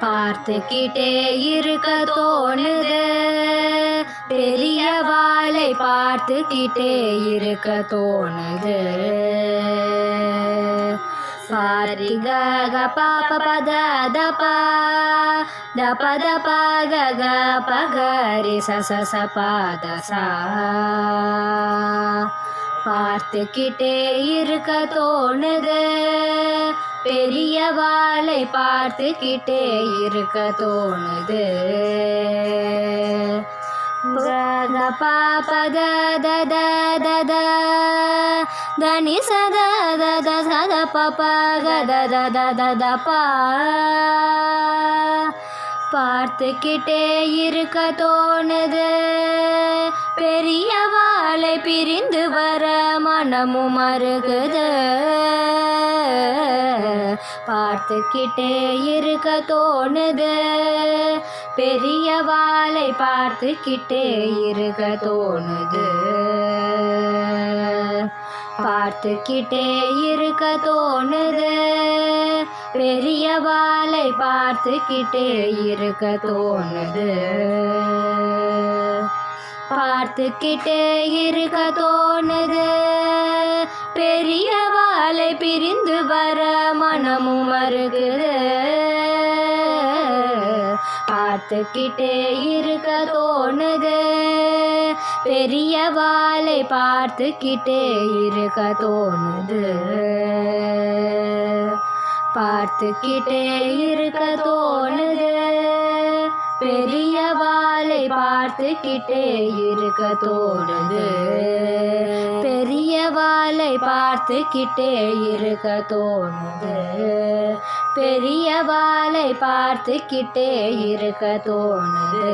பார்த்துக்கிட்டே இருக்க தோணுது, பெரிய வாளை பார்த்துக்கிட்டே இருக்க தோணுது. சாரி க க ப ப ப த த ப த ப த ப க க ப க ரி ச ச ச ப த சா. பார்த்துக்கிட்டே இருக்க தோணுது, பெரிய வாளை பார்த்துக்கிட்டே இருக்க தோணுது. க க ப ப த த த த த த நி ச த த த ச த ப ப க த த த த த ப. பார்த்துக்கிட்டே இருக்க தோணுது, பெரிய வாளை பிரிந்து வர மனமும் மறுகுது. பார்த்துக்கிட்டே இருக்க தோணுது, பெரிய வாளை பார்த்துக்கிட்டே இருக்க தோணுது. பார்த்துக்கிட்டே இருக்க தோணுது, பெரிய வாளை பார்த்துக்கிட்டே இருக்க தோணுது. பார்த்துக்கிட்டே இருக்க தோணுது, பெரிய வாளை பிரிந்து வர மனமும் மறுகுது. பார்த்துக்கிட்டே இருக்க தோணுது, பெரிய வாளை பார்த்துக்கிட்டே இருக்க தோணுது. பார்த்துக்கிட்டே இருக்க தோணுது, பெரிய வாளை பார்த்துக்கிட்டே இருக்க தோணுது. பெரிய வாளை பார்த்துக்கிட்டே இருக்க தோணுது. பெரிய வாளை பார்த்துக்கிட்டே இருக்க தோணுது.